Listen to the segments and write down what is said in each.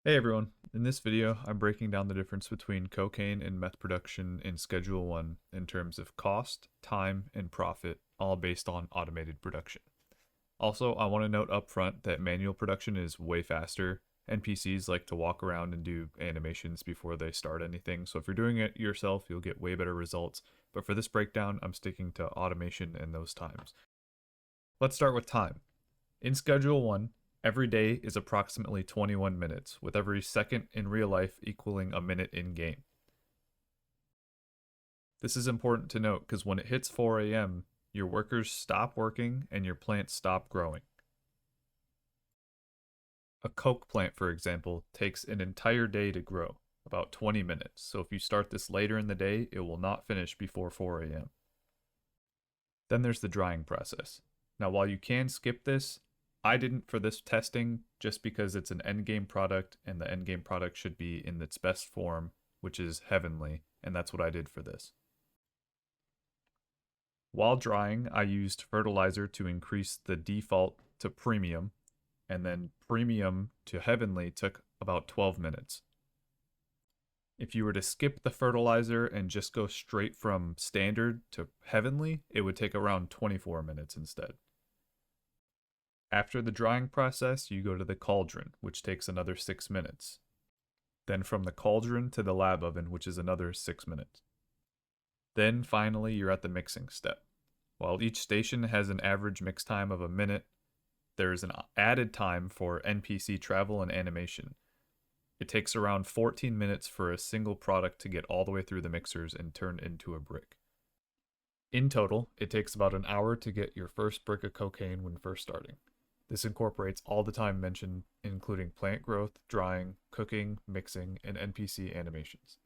Hey everyone, in this video I'm breaking down the difference between cocaine and meth production in Schedule 1 in terms of cost, time, and profit, all based on automated production. Also, I want to note up front that manual production is way faster. NPCs like to walk around and do animations before they start anything, so if you're doing it yourself, you'll get way better results. But for this breakdown, I'm sticking to automation and those times. Let's start with time. In Schedule 1, every day is approximately 21 minutes, with every second in real life equaling a minute in game. This is important to note because when it hits 4 a.m., your workers stop working and your plants stop growing. A Coke plant, for example, takes an entire day to grow, about 20 minutes, so if you start this later in the day, it will not finish before 4 a.m. Then there's the drying process. Now, while you can skip this, I didn't for this testing just because it's an endgame product and the endgame product should be in its best form, which is heavenly, and that's what I did for this. While drying, I used fertilizer to increase the default to premium, and then premium to heavenly took about 12 minutes. If you were to skip the fertilizer and just go straight from standard to heavenly, it would take around 24 minutes instead. After the drying process, you go to the cauldron, which takes another 6 minutes. Then from the cauldron to the lab oven, which is another 6 minutes. Then finally, you're at the mixing step. While each station has an average mix time of a minute, there is an added time for NPC travel and animation. It takes around 14 minutes for a single product to get all the way through the mixers and turn into a brick. In total, it takes about an hour to get your first brick of cocaine when first starting. This incorporates all the time mentioned, including plant growth, drying, cooking, mixing, and NPC animations.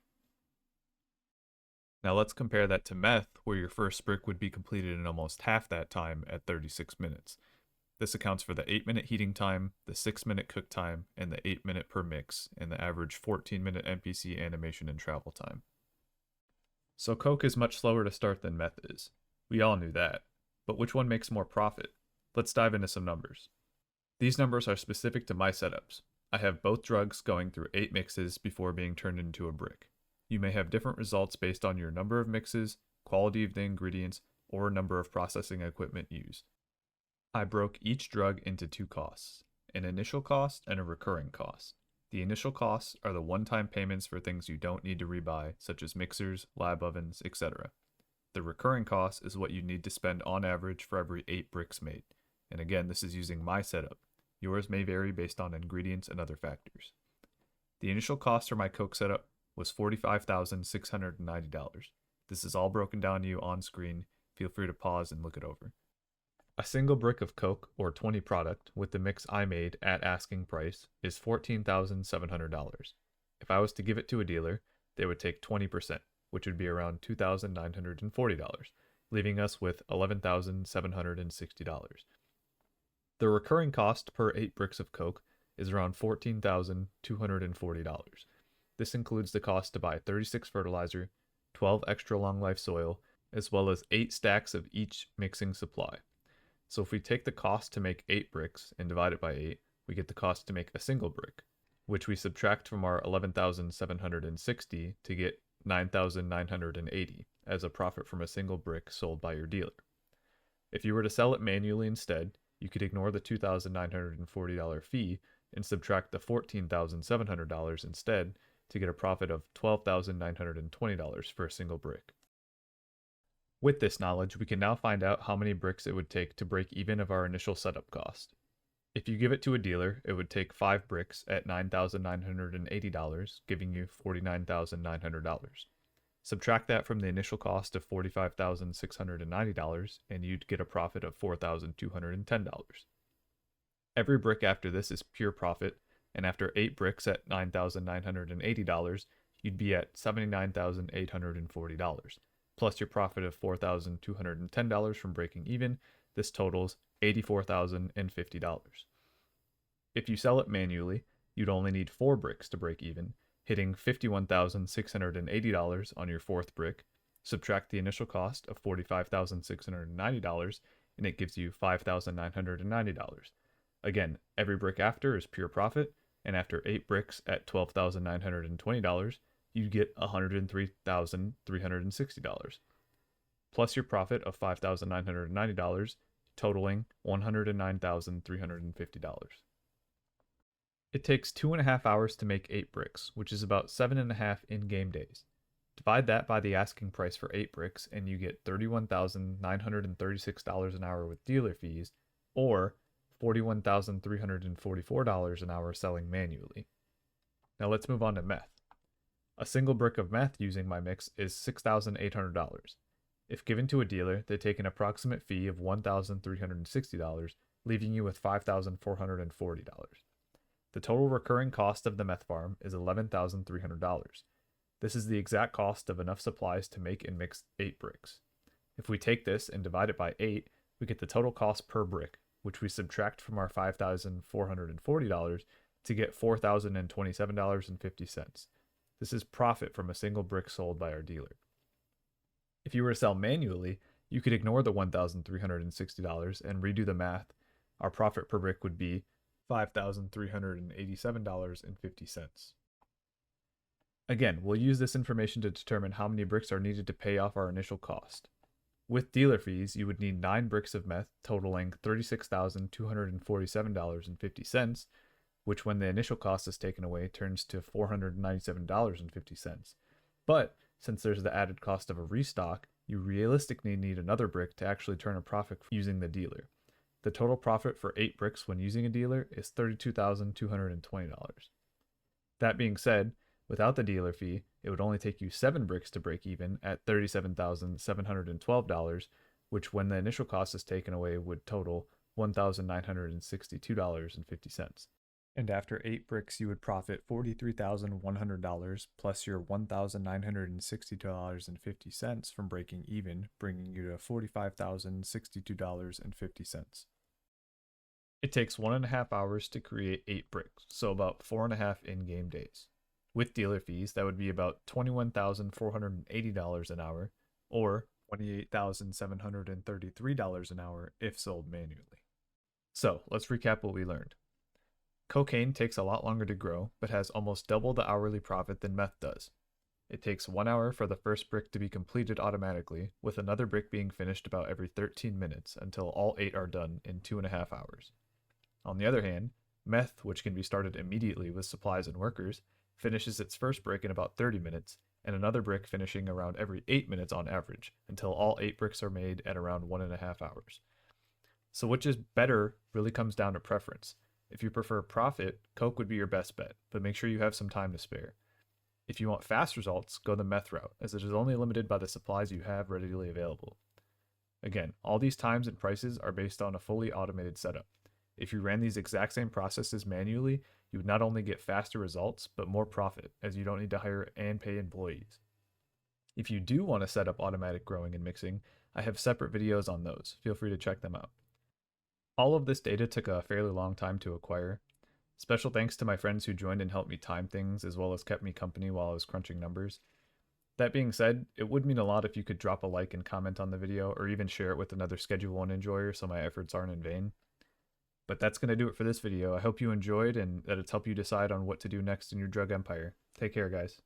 Now let's compare that to meth, where your first brick would be completed in almost half that time at 36 minutes. This accounts for the 8-minute heating time, the 6-minute cook time, and the 8-minute per mix, and the average 14-minute NPC animation and travel time. So coke is much slower to start than meth is. We all knew that. But which one makes more profit? Let's dive into some numbers. These numbers are specific to my setups. I have both drugs going through 8 mixes before being turned into a brick. You may have different results based on your number of mixes, quality of the ingredients, or number of processing equipment used. I broke each drug into 2 costs, an initial cost and a recurring cost. The initial costs are the one-time payments for things you don't need to rebuy, such as mixers, lab ovens, etc. The recurring cost is what you need to spend on average for every 8 bricks made. And again, this is using my setup. Yours may vary based on ingredients and other factors. The initial cost for my Coke setup was $45,690. This is all broken down to you on screen. Feel free to pause and look it over. A single brick of Coke, or 20 product, with the mix I made at asking price is $14,700. If I was to give it to a dealer, they would take 20%, which would be around $2,940, leaving us with $11,760. The recurring cost per 8 bricks of Coke is around $14,240. This includes the cost to buy 36 fertilizer, 12 extra long life soil, as well as 8 stacks of each mixing supply. So if we take the cost to make 8 bricks and divide it by 8, we get the cost to make a single brick, which we subtract from our 11,760 to get 9,980 as a profit from a single brick sold by your dealer. If you were to sell it manually instead, you could ignore the $2,940 fee and subtract the $14,700 instead to get a profit of $12,920 for a single brick. With this knowledge, we can now find out how many bricks it would take to break even of our initial setup cost. If you give it to a dealer, it would take 5 bricks at $9,980, giving you $49,900. Subtract that from the initial cost of $45,690, and you'd get a profit of $4,210. Every brick after this is pure profit, and after 8 bricks at $9,980, you'd be at $79,840. Plus your profit of $4,210 from breaking even, this totals $84,050. If you sell it manually, you'd only need 4 bricks to break even, hitting $51,680 on your 4th brick. Subtract the initial cost of $45,690, and it gives you $5,990. Again, every brick after is pure profit, and after 8 bricks at $12,920, you'd get $103,360, plus your profit of $5,990, totaling $109,350. It takes 2.5 hours to make 8 bricks, which is about 7.5 in-game days. Divide that by the asking price for 8 bricks, and you get $31,936 an hour with dealer fees, or $41,344 an hour selling manually. Now let's move on to meth. A single brick of meth using my mix is $6,800. If given to a dealer, they take an approximate fee of $1,360, leaving you with $5,440. The total recurring cost of the meth farm is $11,300. This is the exact cost of enough supplies to make and mix 8 bricks. If we take this and divide it by 8, we get the total cost per brick, which we subtract from our $5,440 to get $4,027.50. This is profit from a single brick sold by our dealer. If you were to sell manually, you could ignore the $1,360 and redo the math. Our profit per brick would be $5,387.50. Again, we'll use this information to determine how many bricks are needed to pay off our initial cost. With dealer fees, you would need 9 bricks of meth totaling $36,247.50, which when the initial cost is taken away turns to $497.50. But since there's the added cost of a restock, you realistically need another brick to actually turn a profit using the dealer. The total profit for 8 bricks when using a dealer is $32,220. That being said, without the dealer fee, it would only take you 7 bricks to break even at $37,712, which when the initial cost is taken away would total $1,962.50. And after 8 bricks, you would profit $43,100 plus your $1,962.50 from breaking even, bringing you to $45,062.50. It takes 1.5 hours to create 8 bricks, so about 4.5 in-game days. With dealer fees, that would be about $21,480 an hour, or $28,733 an hour if sold manually. So, let's recap what we learned. Cocaine takes a lot longer to grow, but has almost double the hourly profit than meth does. It takes 1 hour for the first brick to be completed automatically, with another brick being finished about every 13 minutes until all 8 are done in 2.5 hours. On the other hand, meth, which can be started immediately with supplies and workers, finishes its first brick in about 30 minutes, and another brick finishing around every 8 minutes on average, until all 8 bricks are made at around 1.5 hours. So which is better really comes down to preference. If you prefer profit, Coke would be your best bet, but make sure you have some time to spare. If you want fast results, go the meth route, as it is only limited by the supplies you have readily available. Again, all these times and prices are based on a fully automated setup. If you ran these exact same processes manually, you would not only get faster results, but more profit, as you don't need to hire and pay employees. If you do want to set up automatic growing and mixing, I have separate videos on those. Feel free to check them out. All of this data took a fairly long time to acquire. Special thanks to my friends who joined and helped me time things, as well as kept me company while I was crunching numbers. That being said, it would mean a lot if you could drop a like and comment on the video, or even share it with another Schedule 1 enjoyer so my efforts aren't in vain. But that's going to do it for this video. I hope you enjoyed and that it's helped you decide on what to do next in your drug empire. Take care, guys.